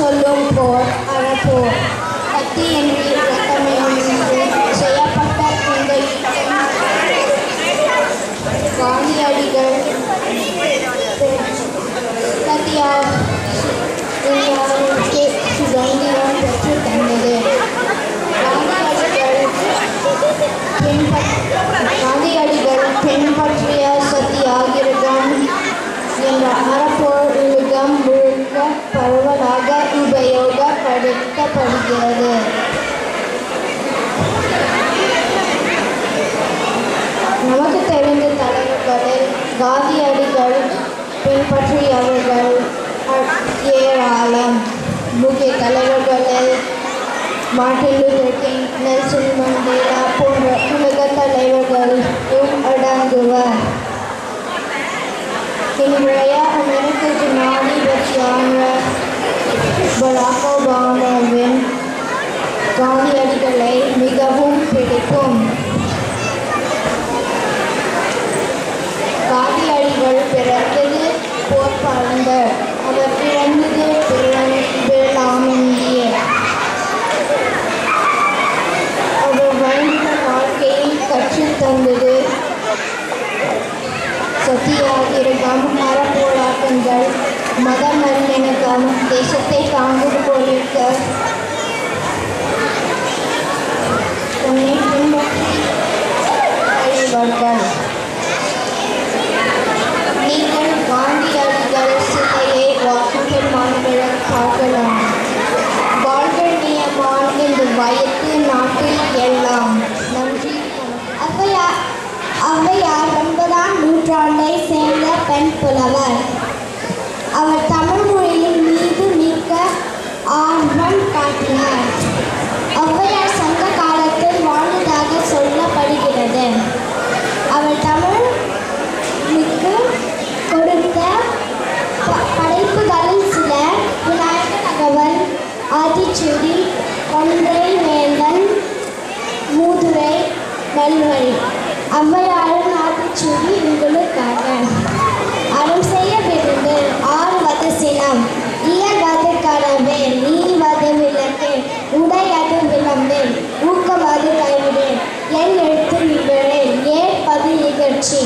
சொல்லும் போர் அறப்போர் கத்தியின்றி ரத்தமின்றி செய்யப்பட்ட இந்த காந்தியடிகள் இந்தியாவுக்கு சுதந்திரம் பெற்று தந்தது. காந்தியடிகள் பின்பற்றிய சத்தியாகிரகம் என்ற அறப்போர் உலகம் முழுக்க பரவலாக உபயோகப்படுத்தப்படுகிறது. நமக்கு தெரிந்த தலைவர்களில் காந்தியடிகள் பின்பற்றியவர்கள் ஏராளம். முக்கிய தலைவர்களில் Martin Luther king, Nelson Mandela போன்ற உலக தலைவர்களும் அடங்குவர். இன்றைய அமெரிக்க ஜனாதிபதியான பராக் ஒபாமாவின் காந்தியடிகளை மிகவும் பிடிக்கும். காந்தியடிகள் பிறந்தது போர்ப்பாளர். அவர் பிறந்தது பிறலாமந்தியே. அவர் வாழ்ந்த வாழ்க்கையை கற்றுத்தந்தது சத்தியாகிரகம், அறப்போராட்டங்கள், மத நல்லிணக்கம், தேசத்தை தாங்குவது போலிருக்க தன்னை பின்பற்றி அழிவார்கள். நீங்கள் காந்தியடிகள் சிலையை வாஷிங்டன் மாநகரில் பார்க்கலாம். வாழ்கணியமான இந்த வயது நாட்டில் எல்லாம். நன்றி. ஔவையார் 9ஆம் நூற்றாண்டை சேர்ந்த பெண் புலவர். அவர் தமிழ் மொழியின் மீது மிக்க ஆர்வம் காட்டினார். ஔவையார் சங்க காலத்தில் வாழ்ந்ததாக சொல்லப்படுகிறது. அவர் தமிழுக்கு கொடுத்த படைப்புகளில் சில விநாயக நகவல், ஆத்திச்சூடி, ஒன்றை வேந்தன், மூதுரை, நல்வழி. ஔவையாரின் ஆத்திச்சூடி உங்களுக்காக. அறம் செய்ய விருந்து, ஆறுவது சினம், இயல்வது கனவே, நீவது விளக்கு, உடையது விளம்பு, ஊக்கவது கைவிடு, என் எழுத்து நிகழே, ஏற்பது இகழ்ச்சி,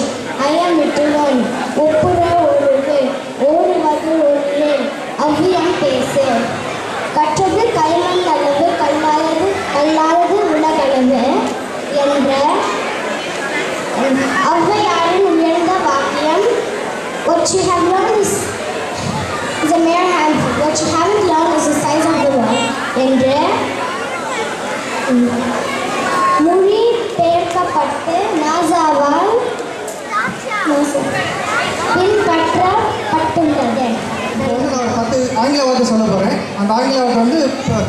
ஐயமிட்டுவன், ஒப்புற ஒழுகு, ஓடுவது ஒன்று, அவ்வியம் பேசு. கற்றது கைமண் அளவு, கல்லாதது உலகளவு என்ற ஔவையாரின் உயர்ந்த வாக்கியம், what you have learned is a mere handful, what you haven't learned is the size of the world என்று மொழி பெயர்க்கப்பட்டு நாசாவால் பின்பற்றப்பட்டுள்ளது. நான் 10 ஆங்கில வார்த்தை சொல்ல போகிறேன். அந்த ஆங்கில வார்த்தை வந்து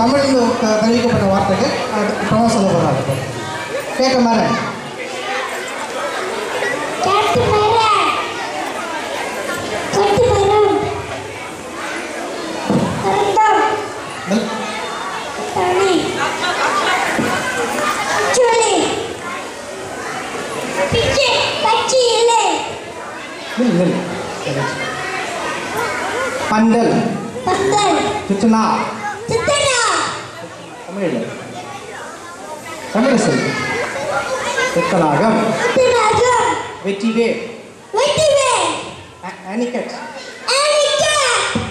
தமிழில் தெரிவிக்கப்பட்ட வார்த்தைக்கு அப்புறமா சொல்ல போகிறாங்க. கேட்க மாதிரி பந்தல், சுத்தனா, தமிழ் சொல், துக்கநாகம், வெற்றிவே, அணிக்கட்,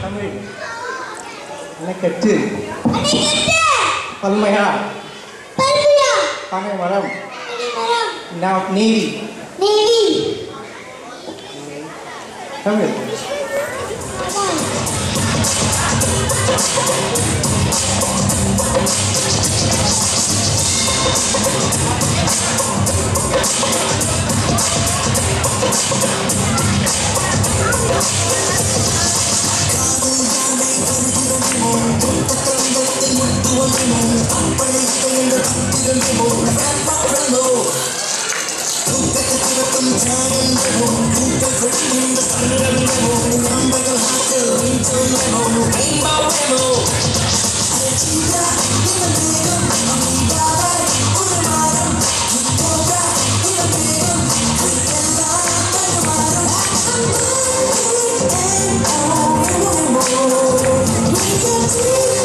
தமிழ், அணைக்கட்டு, பல்மையா, பனைமரம், நேவி, தமிழ். We can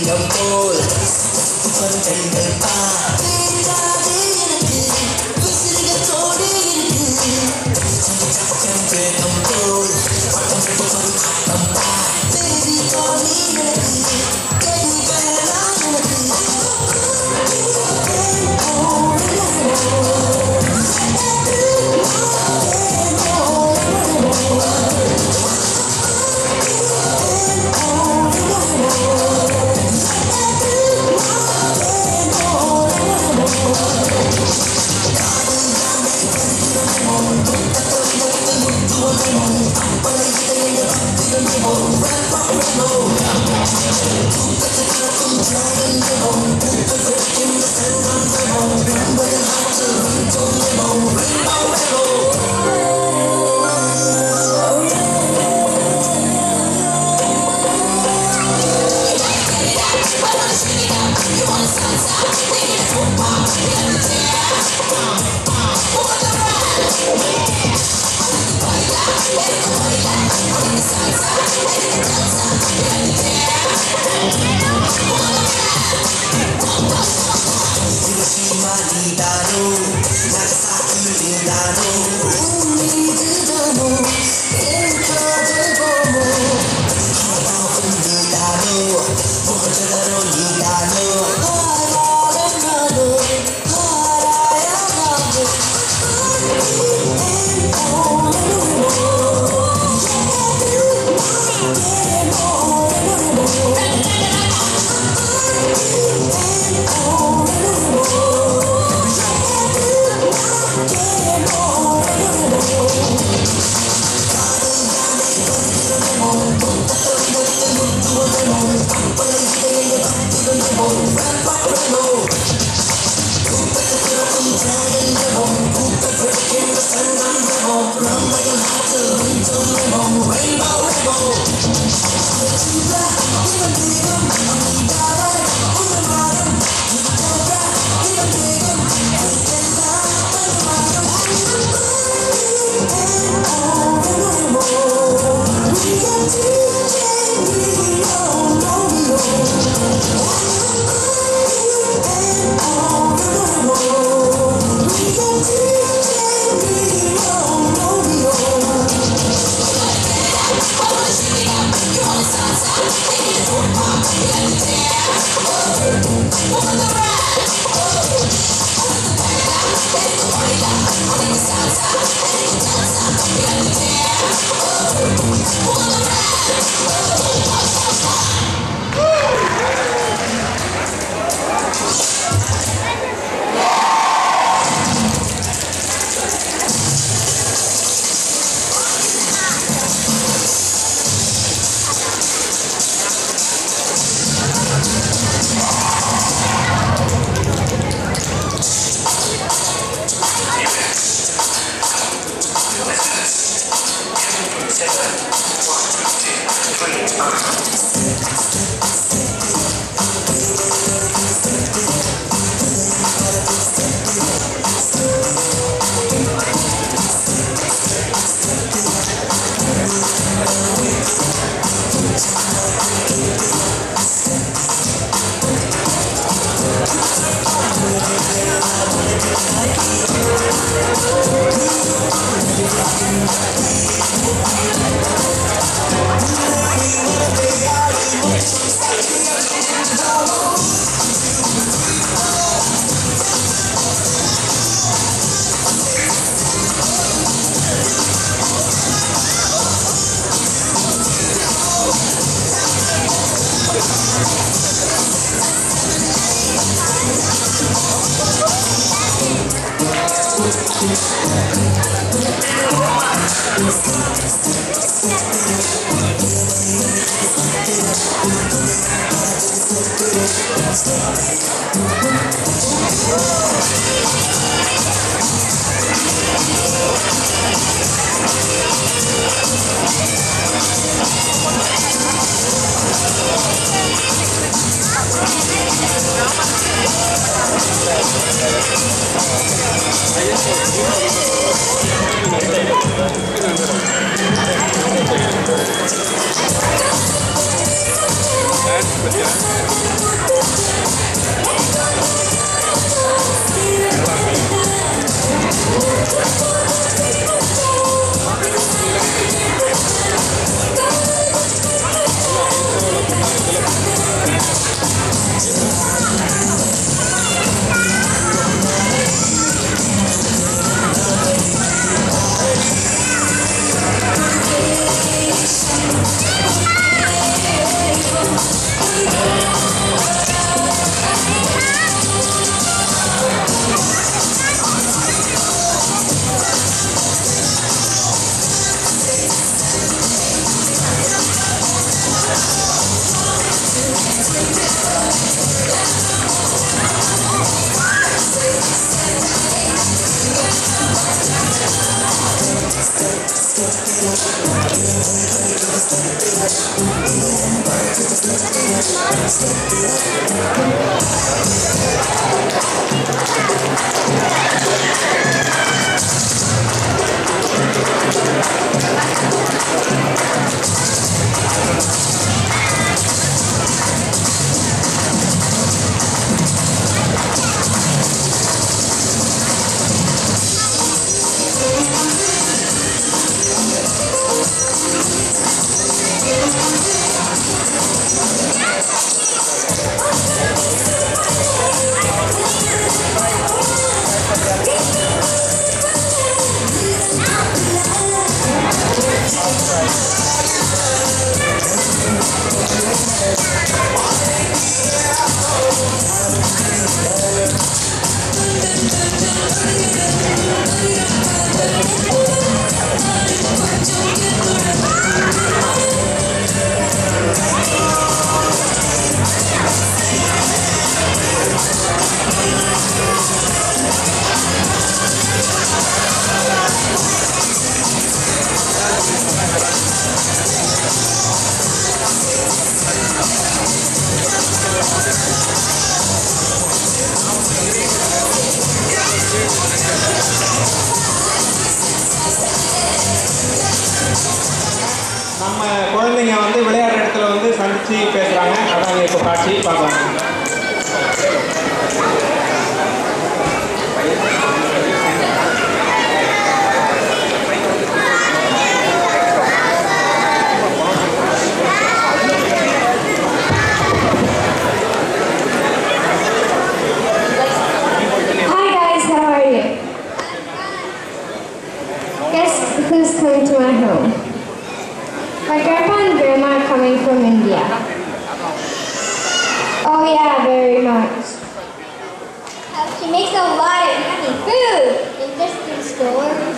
சிங்கம் போல் பஞ்சங்கள் பாராதே எனக்கு விசிறிகளோடு இருக்கு வேகம் போல் பட்டம் தேவி தோழி எனக்கு தேடி வேணாம் எனக்கு நம்ம குழந்தைங்க வந்து விளையாடுற இடத்துல வந்து சந்திச்சு பேசுகிறாங்க. அதான் இப்போ காட்சி பார்க்கலாம். Who's coming to my home? My grandpa and grandma are coming from India. Oh yeah, very much. She makes a lot of yummy food. Interesting stories.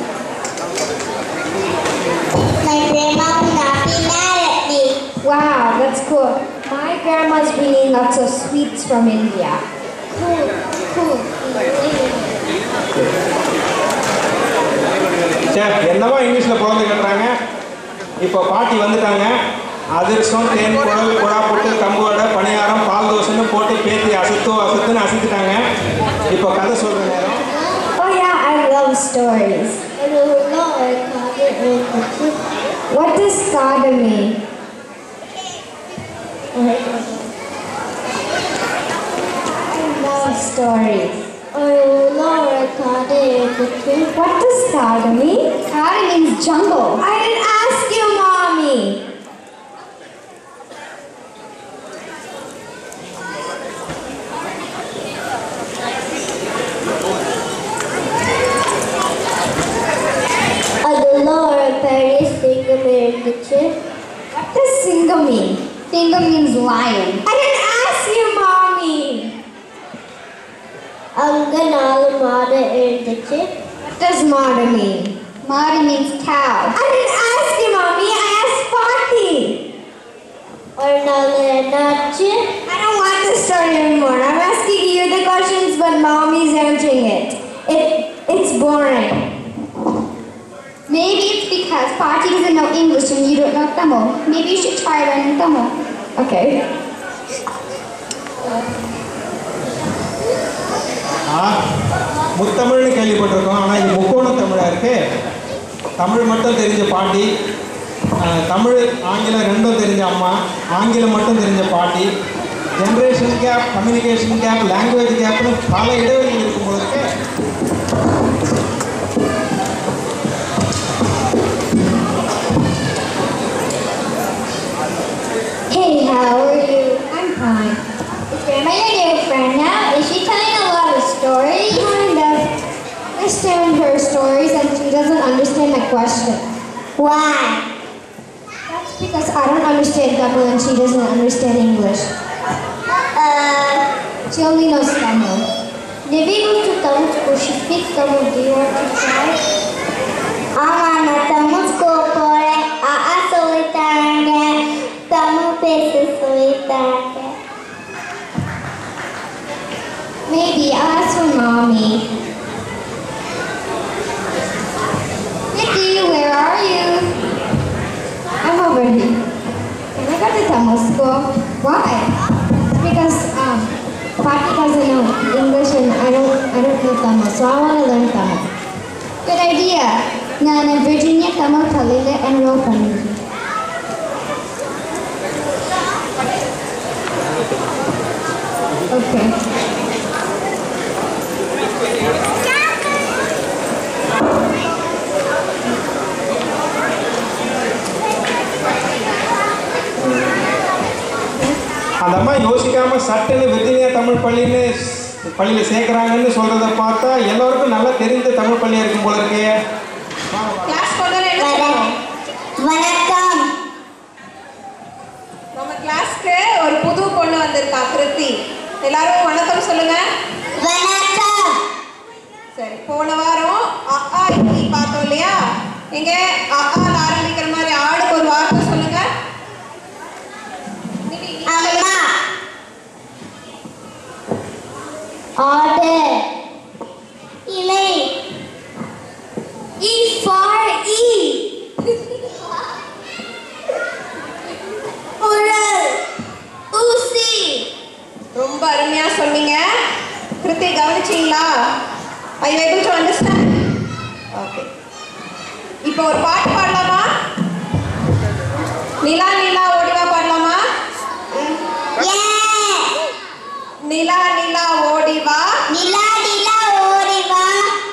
My grandma will not be mad at me. Wow, that's cool. My grandma's bringing lots of sweets from India. Cool. சரி, என்னவோ இங்கிலீஷில் குழந்தை கட்டுறாங்க. இப்போ பாட்டி வந்துட்டாங்க. அதிரசம், தேன், குழல், குழா போட்டு, கம்பு வடை, பணியாரம், பால் தோசைன்னு போட்டு பேத்தி அசத்துன்னு அசத்துட்டாங்க. இப்போ கதை சொல்கிற நேரம். Oh yeah, I love stories. What does saga mean? I love stories. What does saga mean? Saga means jungle. I didn't ask you, Mommy. What does singa mean? Singa means lion. I didn't ask you, Mommy. What does mada mean? Mari means cow. I didn't ask you, Mommy. I asked Pati. I don't want this story anymore. I'm asking you the questions, but Mommy's answering it. It's boring. Maybe it's because Pati doesn't know English and you don't know Tamil. Maybe you should try learning Tamil. Okay. முத்தமிழ்னு கேள்விப்பட்டிருக்கோம். ஆனால் இது முக்கோண தமிழாக இருக்கு. தமிழ் மட்டும் தெரிஞ்ச பாட்டி, தமிழ் ஆங்கிலம் ரெண்டும் தெரிஞ்ச அம்மா, ஆங்கிலம் மட்டும் தெரிஞ்ச பாட்டி, generation gap, communication gap, language கேப்னு பல இடைவெளிகள் இருக்கும்போது Hey, how are you? I'm fine. Is Grandma your new friend now? Is she telling a lot of stories? Kind of. I understand her stories and she doesn't understand my question. Why? That's because I don't understand Tamil and she doesn't understand English. She only knows Tamil. Did we go to Tamil school? She speaks Tamil. Do you want to try? நான் Tamil school போகிறேன். சொல்லித்தாங்க. தமிழ் பேச சொல்லித்தாங்க. Maybe I'll ask her mommy. Nikki, where are you? Tamil school. Why? Because Patti doesn't know English and I don't know Tamil, so I want to learn Tamil. Good idea. நான் Virginia Tamil பள்ளியில enroll பண்ணிருக்கேன். Okay. அந்த அம்மா யோசிக்காம சட்டுன்னு Virginia Tamil பள்ளியில் சேர்க்குறாங்கன்னு சொல்றத பார்த்தா எல்லாருக்கும் நல்லா தெரிந்த தமிழ் பள்ளியா இருக்கும் போல இருக்கே. கிளாஸ் வணக்கம். நம்ம கிளாஸ்க்கு ஒரு புது பொண்ணு வந்திருக்கா, கிருத்தி. எல்லாரும் வணக்கம் சொல்லுங்க. வணக்கம். சரி, போன வாரம் அ இ பார்த்தோம் இல்லையா? எங்க அ ஆரம்பிக்கிற மாதிரி ஆளுக்கு ஒரு வார்த்தை சொல்லுங்க. அம்மா. ஆடு. இலை. E for E. உரல். ஊசி. ரொம்ப அருமையா சொன்னீங்க. Kriti, கவனிச்சீங்களா? Are you able to understand? Okay. இப்போ ஒரு பாட்டு பாடலாமா? நிலா நிலா ஓடிவா பாடலாமா? நிலா நிலா ஓடிவா, நிலா நிலா ஓடிவா,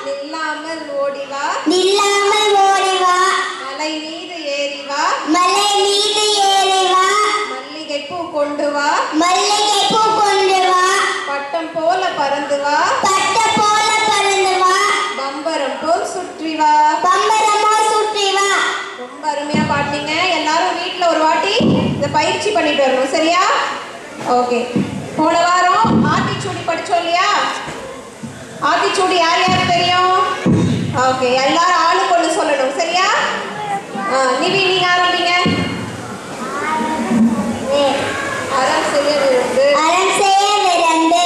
நில்லாமல் ஓடிவா, நில்லாமல் ஓடிவா, மலை மீது ஏறிவா, மலை மீது ஏறிவா, மல்லிகைப்பூ கொண்டு வா, மல்லிகைப்பூ கொண்டு வா, பட்டம் போல பறந்து வா, பட்டம் போல பறந்து வா, பம்பரம் போல் சுற்றி வா. பம்பரமா சுற்றி வா. ரொம்ப அருமையா பாடுனீங்க. எல்லாரும் வீட்ல ஒரு வாட்டி இத பயிற்சி பண்ணிட்டு வரணும், சரியா? ஓகே. போன வாரம் ஆத்திச்சூடி படிச்சோம் இல்லையா? ஆத்திச்சூடி யார் யாருக்கு தெரியும்? ஓகே, எல்லாரும் ஆளுக்கு ஒன்று சொல்லணும், சரியா? நிவி, நீங்க ஆரம்பிங்க. அறம் செய்ய விரும்பு, அறம் செய்ய விரும்பு,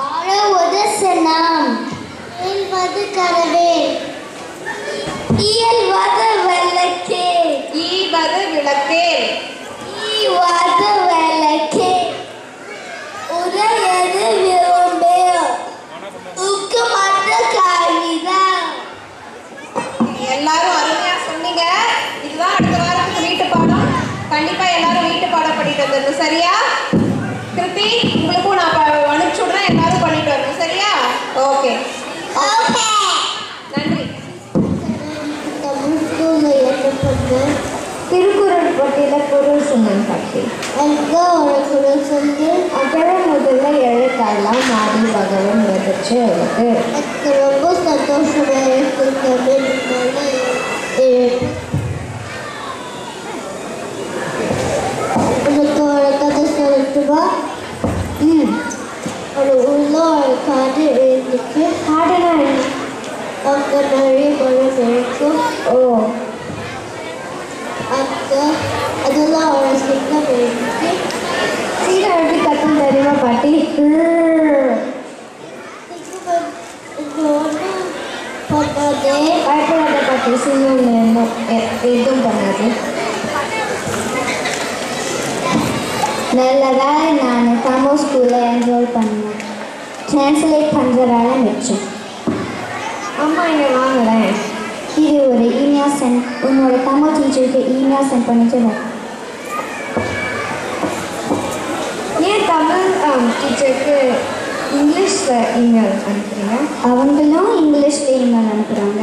ஆளுவது சினம், இயல்வது கரவேல், இயல்வது விளக்கே, ஈவது விளக்கே, ஈவது விளக்கே, உரையது விரும்பு, ஊக்கமற்ற காகிதம். எல்லாரும் அருமையா சொன்னீங்க. இதுதான் அடுத்த வாரத்துக்கு வீட்டு பாடம். கண்டிப்பா எல்லாரும் வீட்டு பாடம் பண்ணிட்டு வந்துடணும், சரியா? கிருத்தி, உங்களுக்கும் நான் அனுப்பிச்சு விடுறேன், எல்லாரும் பண்ணிட்டு வரணும், சரியா? Okay, okay. நன்றி. தமிழ் ஸ்கூல்ல என்ன பண்ண? திருக்குறள் பற்றியில பொருள் சொன்னேன் பாட்டி. எங்க ஒரு குரல் சொல்லு. அகர முதல்ல எழுத்தெல்லாம் மாறி பகவன் விதைச்சு எழுது. எனக்கு ரொம்ப சந்தோஷமா இருக்கு. தமிழ் உனக்கு ஒரு கதை சொல்லட்டுமா? ஒரு ஊர்ல ஒரு காடு இருந்துச்சு. காடுனா என்ன? அங்க நிறைய மரம் இருக்கும். ஓ, அங்க அதெல்லாம் ஒரு சிங்கம் இருந்துச்சு. சீரை எப்படி கத்துன்னு தெரியுமா பாட்டி? பண்ணாதே. பயப்படாத பாட்டி, சிங்கம் எதுவும் பண்ணாது. நல்ல வேலை நான் தமிழ் ஸ்கூலில் என்ரோல் பண்ணேன். டிரான்ஸ்லேட் பண்ணுற வேலை மிச்சம். அம்மா இங்கே வாங்கலேன். இது ஒரு இமெயில் சென்ட், உன்னோட தமிழ் டீச்சருக்கு இமெயில் சென்ட் பண்ணிட்டு வர. ஏன் தமிழ் டீச்சருக்கு இங்கிலீஷில் இமெயில் அனுப்புறீங்க? அவங்களும் இங்கிலீஷில் இமெயில் அனுப்புகிறாங்க.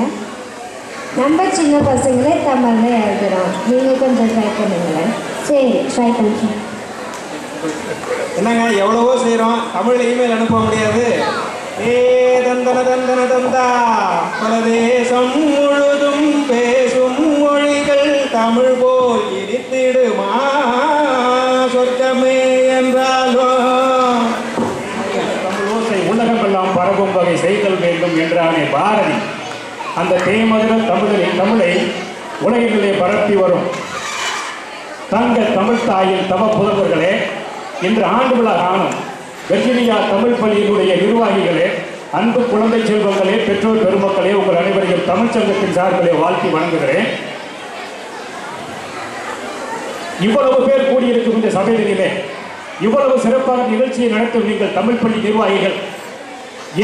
நம்ம சின்ன பசங்களே தமிழில் எழுதுகிறோம். நீங்கள் கொஞ்சம் ட்ரை பண்ணுங்களேன். சரி, ட்ரை பண்ணுறேன். என்னங்க எவ்வளவோ செய்கிறோம், தமிழில் இமெயில் அனுப்ப முடியாது. ஏ தந்தன தந்தன தந்தா பலதேசம் முழுதும் பேசும் மொழிகள் தமிழ் போல் இனித்திடுமா சொர்க்கமே என்றாலும். தமிழ் ஓசை உலகமெல்லாம் பரவும் வகை செய்தல் வேண்டும் என்றானே பாரதி. அந்த தேமதுர தமிழை உலகிலே பரப்பி வரும் தங்க தமிழ் தாயின் தவ புதல்வர்களே, இன்று ஆண்டு விழா காணும் வெர்ஜீனியா தமிழ் பள்ளியினுடைய நிர்வாகிகளே, அன்பு குழந்தை செல்வங்களே, பெற்றோர் பெருமக்களே, உங்கள் அனைவரையும் தமிழ்ச்சங்கத்தின் சார்பிலே வாழ்த்தி வணங்குகிறேன். இவ்வளவு பேர் கூடியிருக்கும் இந்த சபையிலே இவ்வளவு சிறப்பாக நிகழ்ச்சியை நடத்தும் நீங்கள் தமிழ் பள்ளி நிர்வாகிகள்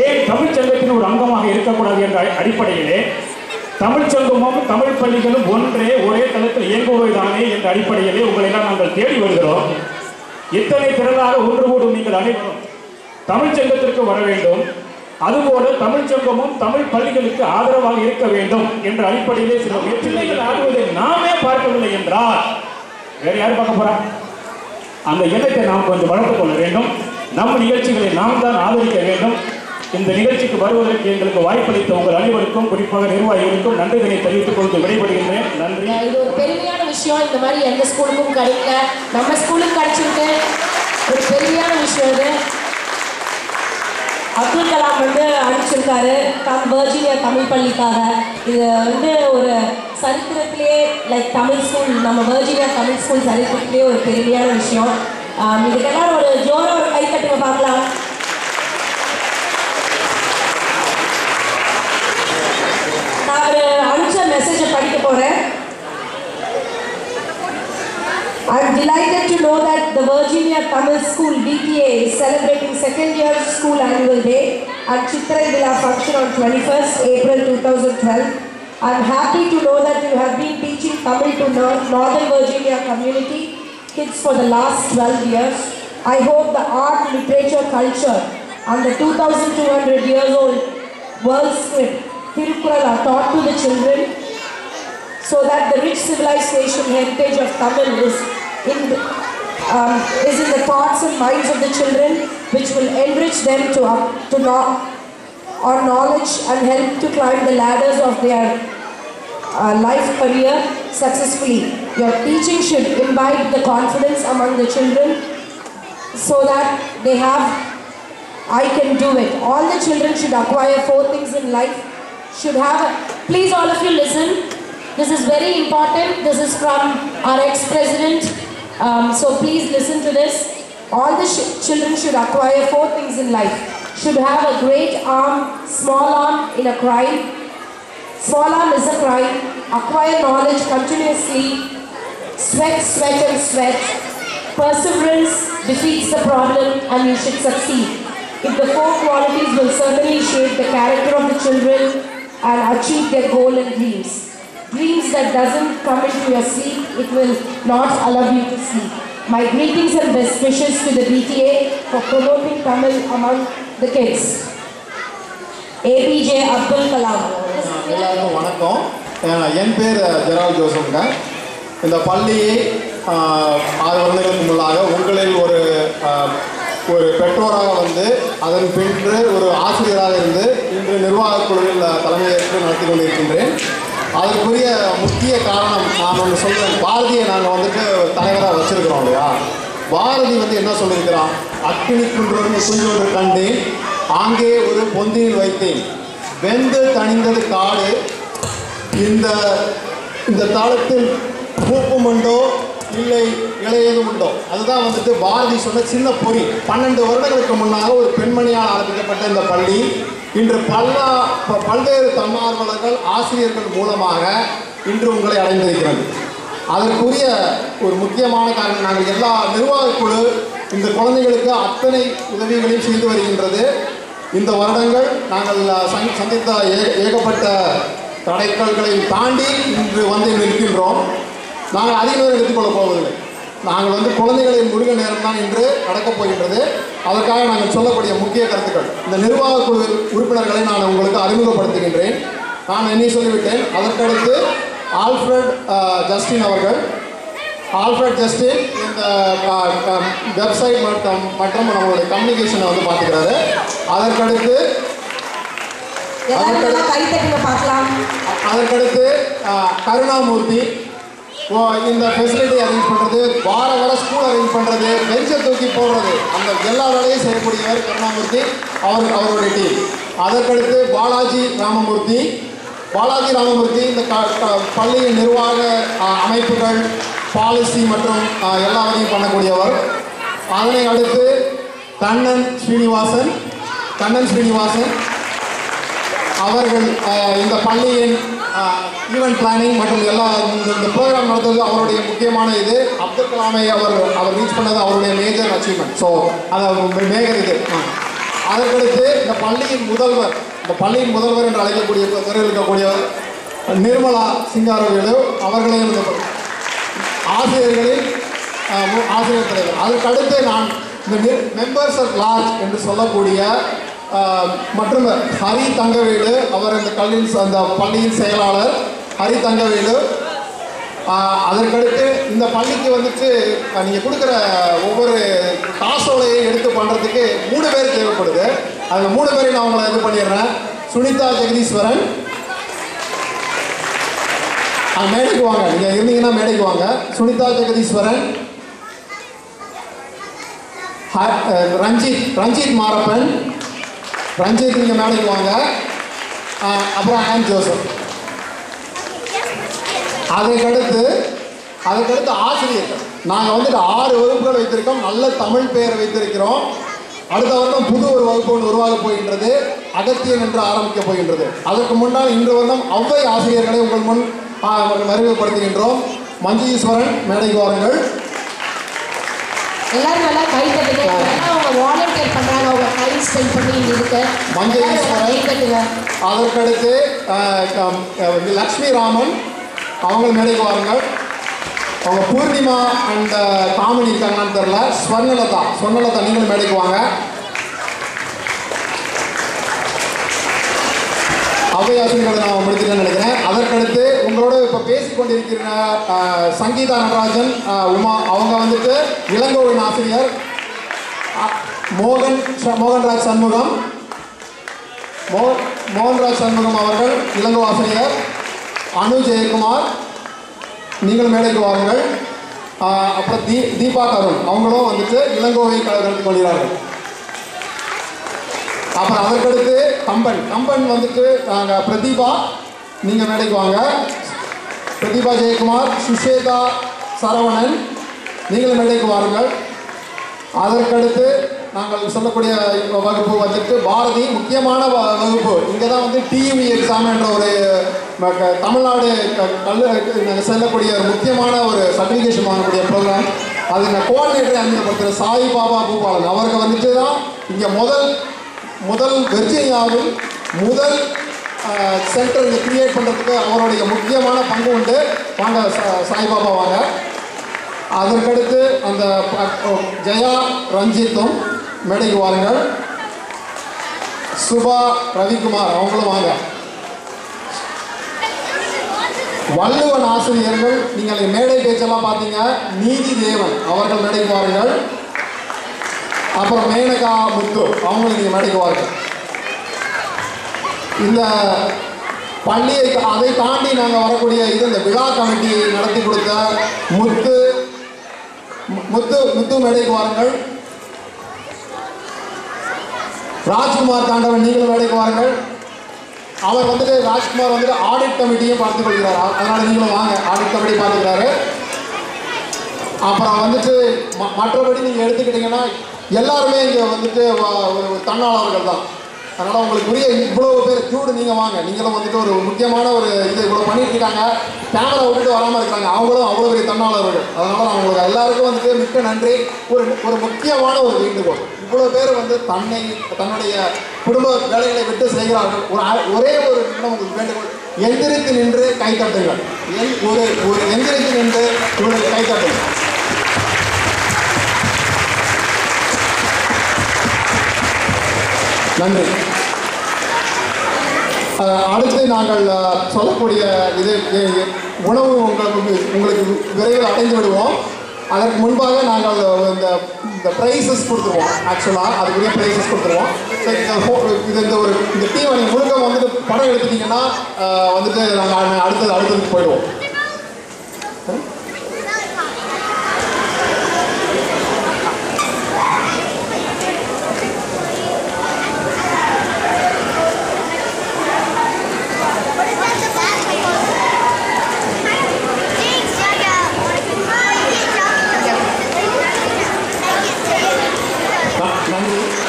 ஏன் தமிழ் சங்கத்தின் ஒரு அங்கமாக இருக்கக்கூடாது என்ற அடிப்படையிலே தமிழ் சங்கமும் தமிழ் பள்ளிகளும் ஒரே தளத்தில் இயங்குவதுதானே என்ற அடிப்படையிலே உங்களெல்லாம் நாங்கள் தேடி வருகிறோம். இத்தனை திரளாக ஒன்று கூடும் நீங்கள் அனைவரும் தமிழ் சங்கத்திற்கு வர வேண்டும். அதுபோல தமிழ் சங்கமும் தமிழ் பள்ளிகளுக்கு ஆதரவாக இருக்க வேண்டும் என்ற அடிப்படையிலே சில முயற்சிகள் ஆடுவதை நாமே பார்க்கவில்லை என்றால் வேற யார் பார்க்க போறா? அந்த எண்ணத்தை நாம் கொஞ்சம் வளர்த்துக் கொள்ள வேண்டும். நம் நிகழ்ச்சிகளை நாம் தான் ஆதரிக்க வேண்டும். இந்த நிகழ்ச்சிக்கு வருவதற்கு எங்களுக்கு வாய்ப்பளித்த உங்கள் அனைவருக்கும் குறிப்பாக நிர்வாகிகளுக்கும் நன்றிகளை தெரிவித்துக் கொண்டு விடைபெறுகின்றேன். நன்றி. இது ஒரு பெருமையான விஷயம். இந்த மாதிரி எந்த ஸ்கூலுக்கும் கிடைக்கல, நம்ம ஸ்கூலுக்கு கிடைச்சிருக்கு. ஒரு பெருமையான விஷயம் இது. அப்துல் கலாம் அனுப்பிச்சிருக்காரு வர்ஜீனியா தமிழ் பள்ளிக்காக. இது ஒரு சரித்திரத்திலே தமிழ் ஸ்கூல், நம்ம வர்ஜீனியா தமிழ் ஸ்கூல் சரித்திரத்திலே ஒரு பெருமையான விஷயம். இதுக்கெல்லாம் ஒரு ஜோராக ஒரு கை தட்டுங்க பார்க்கலாம். நான் ஒரு அனுப்பிச்ச மெசேஜை படிக்க போகிறேன். I'm delighted to know that the Virginia Tamil School VTA is celebrating second year school annual day and Chitrai Villa function on 21st April 2012. I'm happy to know that you have been teaching Tamil to Northern Virginia community kids for the last 12 years. I hope the art, literature, culture and the 2,200 years old world script Tirukkural are taught to the children so that the rich civilization heritage of Tamil is in the thoughts and minds of the children, which will enrich them on knowledge and help to climb the ladders of their life career successfully. Your teaching should imbibe the confidence among the children so that they have, I can do it. All the children should acquire 4 things in life. Please all of you listen. This is very important. This is from our ex-president. So please listen to this. All the children should acquire 4 things in life. Should have a great arm, small arm in a crime. Small arm is a crime. Acquire knowledge continuously. Sweat, sweat and sweat. Perseverance defeats the problem and you should succeed. If the 4 qualities will certainly shape the character of the children and achieve their goal and dreams. Dreams that doesn't come into your sleep, it will not allow you to sleep. My greetings and best wishes to the BTA for promoting Tamil among the kids. APJ Abdul Kalam. எல்லாருக்கும் வணக்கம். என் பேர் ஜெரால் ஜோசப்ங்க. இந்த பள்ளியை 6 வருடங்களுக்கு முன்னாக உங்களில் ஒரு பெற்றோராக அதன் பின்பு ஒரு ஆசிரியராக இருந்து இன்று நிர்வாகக் குழுவில் தலைமையேற்று நடத்தி கொண்டிருக்கின்றேன். அதற்குரிய முக்கிய காரணம் நான் ஒன்று சொல்கிறேன். பாரதியை நாங்கள் தலைவராக வச்சுருக்கிறோம் இல்லையா? பாரதி என்ன சொல்லியிருக்கிறான்? அக்கினி குன்றொன்று கண்டேன், ஆங்கே ஒரு பொந்தியில் வைத்தேன், வெந்து தணிந்தது காடு, இந்த தாளத்தில் பூப்பும் உண்டோ இல்லை இளையதும் உண்டோ. அதுதான் பாரதி சொன்ன சின்ன பொறி. 12 வருடங்களுக்கு முன்னாக ஒரு பெண்மணியால் ஆரம்பிக்கப்பட்ட இந்த பள்ளி இன்று பல்வேறு தன்னார்வலர்கள் ஆசிரியர்கள் மூலமாக இன்று உங்களை அடைந்திருக்கிறது. அதற்குரிய ஒரு முக்கியமான காரணம், நாங்கள் எல்லா நிர்வாகக் குழு இந்த குழந்தைகளுக்கு அத்தனை உதவிகளையும் செய்து வருகின்றது. இந்த வருடங்கள் நாங்கள் சந்தித்த ஏகப்பட்ட தடைக்கல்களை தாண்டி இன்று நிற்கின்றோம். நாங்கள் அதிக நேரம் எடுத்துக்கொள்ளப் போவதில்லை. நாங்கள் குழந்தைகளின் முருக நேரம் தான் இன்று நடக்கப் போகின்றது. அதற்காக நாங்கள் சொல்லக்கூடிய முக்கிய கருத்துக்கள், இந்த நிர்வாகக் குழு உறுப்பினர்களை நான் உங்களுக்கு அறிமுகப்படுத்துகின்றேன். நான் என்ன சொல்லிவிட்டேன். அதற்கடுத்து ஆல்ஃப்ரட் ஜஸ்டின் அவர்கள். ஆல்ஃப்ரட் ஜஸ்டின் இந்த வெப்சைட் மற்றும் நம்மளுடைய கம்யூனிகேஷனை பார்த்துக்கிறாரு. அதற்கடுத்து கருணாமூர்த்தி இந்த ஃபெசிலிட்டி அரேஞ்ச் பண்ணுறது, வார ஸ்கூல் அரேஞ்ச் பண்ணுறது, பெஞ்சை தூக்கி போடுறது, அந்த எல்லா வேலையும் செய்யக்கூடியவர் கருணாமூர்த்தி அவருடைய டீம். அதற்கடுத்து பாலாஜி ராமமூர்த்தி இந்த பள்ளியின் நிர்வாக அமைப்புகள், பாலிசி மற்றும் எல்லாவற்றையும் பண்ணக்கூடியவர். அதனை அடுத்து கண்ணன் ஸ்ரீனிவாசன் அவர்கள் இந்த பள்ளியின் ஈவெண்ட் பிளானிங் மற்றும் எல்லா இந்த ப்ரோக்ராம் நடத்துறது அவருடைய முக்கியமான இது. அப்துல் கலாமை அவர் ரீச் பண்ணது அவருடைய மேஜர் அச்சீவ்மெண்ட். ஸோ அதை மேஜர் இது. அதற்கடுத்து இந்த பள்ளியின் முதல்வர் என்று அழைக்கக்கூடிய துறையில் இருக்கக்கூடிய நிர்மலா சிங்காரவேலு அவர்களையும் இந்த ஆசிரியர் தலைவர். அதற்கடுத்து நான் இந்த மெம்பர்ஸ் ஆஃப் லார்ஜ் என்று சொல்லக்கூடிய மற்றும் ஹரி தங்கவேலு அவர் அந்த பள்ளியின் செயலாளர் ஹரி தங்கவேலு. அதற்கடுத்து இந்த பள்ளிக்கு வந்துட்டு நீங்கள் கொடுக்குற ஒவ்வொரு காசோலையை எடுத்து பண்ணுறதுக்கு 3 பேர் தேவைப்படுது. அந்த 3 பேரையும் நான் உங்களை இது பண்ணிடுறேன். சுனிதா ஜெகதீஸ்வரன் மேடைக்கு வாங்க, நீங்கள் இருந்தீங்கன்னா மேடைக்கு வாங்க. சுனிதா ஜெகதீஸ்வரன், ரஞ்சித் மாரப்பன், ரஞ்சித் நீங்கள் மேடைக்கு வாங்க. அப்புறம் ஆன் ஜோசப். அதுக்கடுத்து ஆசிரியர்கள் நாங்கள் வந்துட்டு 6 வகுப்புகள் வைத்திருக்கோம். நல்ல தமிழ் பெயரை வைத்திருக்கிறோம். அடுத்த வருடம் புது ஒரு வகுப்பு ஒன்று உருவாக போகின்றது. அகத்தியன் என்று ஆரம்பிக்க போகின்றது. அதற்கு முன்னால் இன்று வருடம் ஒவ்வை ஆசிரியர்களை உங்கள் முன் அறிமுகப்படுத்துகின்றோம். மஞ்சு ஈஸ்வரன் மேடைக்கு வாருங்கள். எல்லாரும் நல்லா கை தட்டுங்க. அவங்க வாலண்டியர் பண்றாங்க, அவங்க டைம் ஸ்பெண்ட் பண்ணி இங்க இருக்கு. மஞ்சு ஈஸ்வரன். அதற்கடுத்து லக்ஷ்மி ராமன் அவங்க மேடைக்கு வாருங்கள். அவங்க பூர்ணிமா அண்ட் காமினி இருக்காங்கன்னு தெரியல. ஸ்வர்ணலதா நீங்களும் மேடைக்கு வாங்க. அவையாசிரியர்களை நான் முடிச்சுட்டேன்னு நினைக்கிறேன். அதற்கடுத்து உங்களோட இப்போ பேசிக்கொண்டிருக்கிற சங்கீதா நடராஜன் உமா அவங்க வந்துட்டு இளங்கோவின் ஆசிரியர். மோகன்ராஜ் சண்முகம் அவர்கள் இளங்கோ ஆசிரியர். அனு ஜெயக்குமார் நீங்கள் மேடைக்கு வாருங்கள். அப்புறம் தீபா கருண் அவங்களும் வந்துட்டு இளங்கோவை கலந்து கொள்கிறார்கள். அப்புறம் அதற்கடுத்து கம்பன் வந்துட்டு பிரதீபா நீங்கள் மேடைக்கு வாங்க. பிரதீபா ஜெயக்குமார், சுஷேதா சரவணன் நீங்களும் மேடைக்கு வாருங்கள். அதற்கடுத்து நாங்கள் சொல்லக்கூடிய வகுப்பு வந்துட்டு பாரதி முக்கியமான வகுப்பு. இங்கே தான் வந்து டியூஇ எக்ஸாம் என்ற ஒரு தமிழ்நாடு செல்லக்கூடிய ஒரு முக்கியமான ஒரு சர்டிஃபிகேஷன் வாங்கக்கூடிய ப்ரோக்ராம். அது நான் கோஆர்டினேட்டரை அறிமுகப்படுத்துகிற சாய் பாபா பூபாலன் அவருக்கு வந்துட்டு தான் இங்கே முதல் வெர்ஜீனியாவில் முதல் சென்டர் இங்கே கிரியேட் பண்ணுறதுக்கு அவருடைய முக்கியமான பங்கு உண்டு. வாங்க சாய்பாபா வாங்க. அதற்கடுத்து அந்த ஜெயா ரஞ்சித்தும் மேடைக்கு வாருங்கள். சுபா ரவிக்குமார் அவங்களும் வாங்க. வள்ளுவன் ஆசிரியர்கள் நீங்கள் மேடை பேச்செல்லாம் பார்த்தீங்க. நீதி தேவன் அவர்கள் மேடைக்கு வாருங்கள். அப்புறம் மேனகா முத்து அவங்களும் நீங்கள் மேடைக்கு வாருங்கள். இந்த பள்ளியை அதை தாண்டி நாங்கள் வரக்கூடிய இந்த விழா கமிட்டி நடத்தி கொடுத்த முத்து மேடைக்கு வாருங்கள். ராஜ்குமார் தாண்டவன் நீங்களும் வேலைக்கு வாருங்கள். அவர் வந்துட்டு ராஜ்குமார் வந்துட்டு ஆடிட் கமிட்டியும் பார்த்துக் கொள்கிறார். அதனால் நீங்களும் வாங்க, ஆடிட் கமிட்டி பார்த்துக்கிறாரு. அப்புறம் வந்துட்டு மற்றபடி நீங்கள் எடுத்துக்கிட்டிங்கன்னா எல்லாருமே இங்கே வந்துட்டு ஒரு தன்னாளர்கள் தான். அதனால் உங்களுக்கு புரிய இவ்வளோ பேர் ஜூடு நீங்கள் வாங்க. நீங்களும் வந்துட்டு ஒரு முக்கியமான ஒரு இது இவ்வளோ பண்ணியிருக்காங்க. கேமரா விட்டுட்டு வராமல் இருக்கிறாங்க. அவங்களும் அவ்வளோ பெரிய தன்னாளர்கள். அதனால் நான் உங்களுக்கு எல்லாருக்கும் வந்துட்டு மிக்க நன்றி. ஒரு முக்கியமான ஒரு வேண்டுகோள், இவ்வளோ பேர் வந்து தன்னுடைய குடும்ப வேலைகளை விட்டு செய்கிறார்கள். ஒரே ஒரு நிமிடம் உங்களுக்கு வேண்டுகோள், எந்திரித்து நின்று கைத்தட்டுங்கள். ஒரு எந்திரித்து நின்று உங்களுக்கு கைத்தட்டுங்கள். நன்றி. அடுத்து நாங்கள் சொல்லக்கூடிய இது உணவு உங்களுக்கு விரைவில் அடைந்து விடுவோம். அதற்கு முன்பாக நாங்கள் இந்த ப்ரைஸஸ் கொடுத்துருவோம். ஆக்சுவலாக அதுக்குரிய ப்ரைஸஸ் கொடுத்துருவோம். இந்த டீம் நீங்கள் முழுக்க வந்துட்டு படம் எடுத்துட்டிங்கன்னா வந்துட்டு நாங்கள் அடுத்ததுக்கு போயிடுவோம்.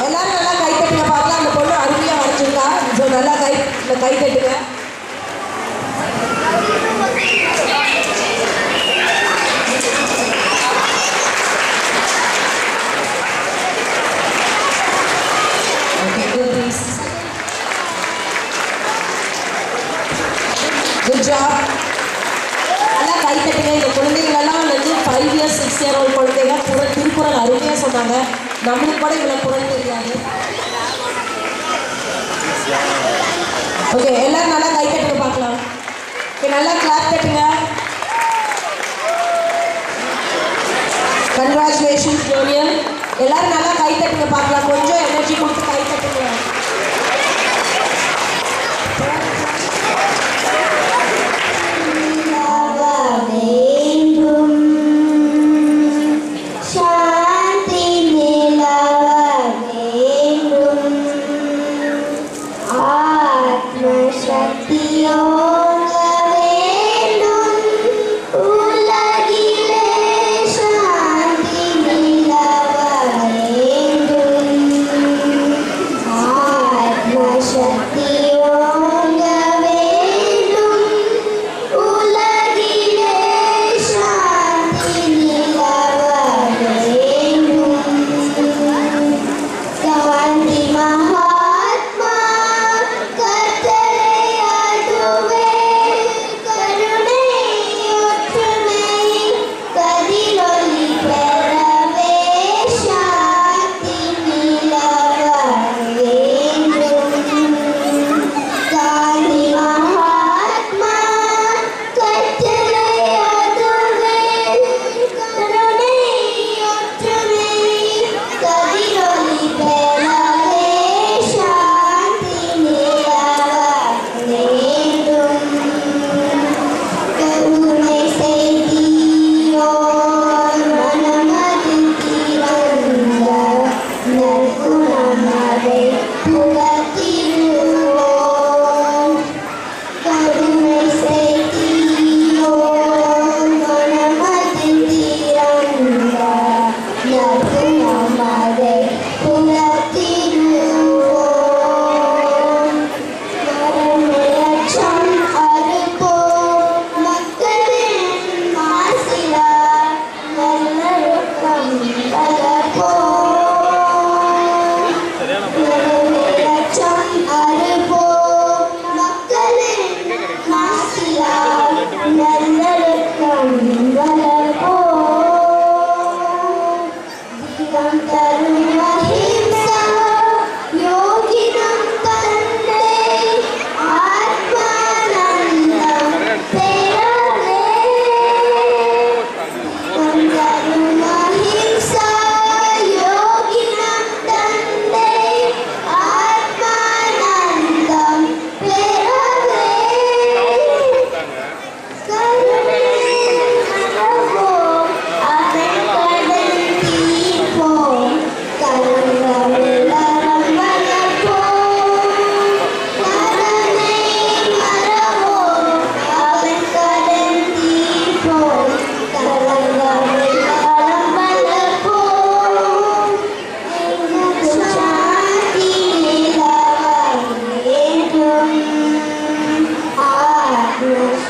எல்லாரும் நல்லா கை தட்டுங்க பார்க்கலாம். அந்த பொண்ணு அருமையாக வரைச்சிருக்கா. ஸோ நல்லா கை தட்டுங்க. Good job. நல்லா கை தட்டுங்க. இந்த குழந்தைகளெல்லாம் வந்து 5 years 6 year old குழந்தைங்க திருக்குறள் அருமையாக சொன்னாங்க. நம்மளுக்கு கூட இவ்வளோ குரல் தெரியாது. ஓகே, எல்லாரும் நல்லா கை தட்டுங்க பார்க்கலாம். ஓகே, நல்லா கிளாப் தட்டுங்க. Congratulations junior. எல்லாரும் நல்லா கை தட்டுங்க பார்க்கலாம். கொஞ்சம் எனர்ஜி கொடுத்து கை தட்டுங்க.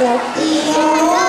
Shakti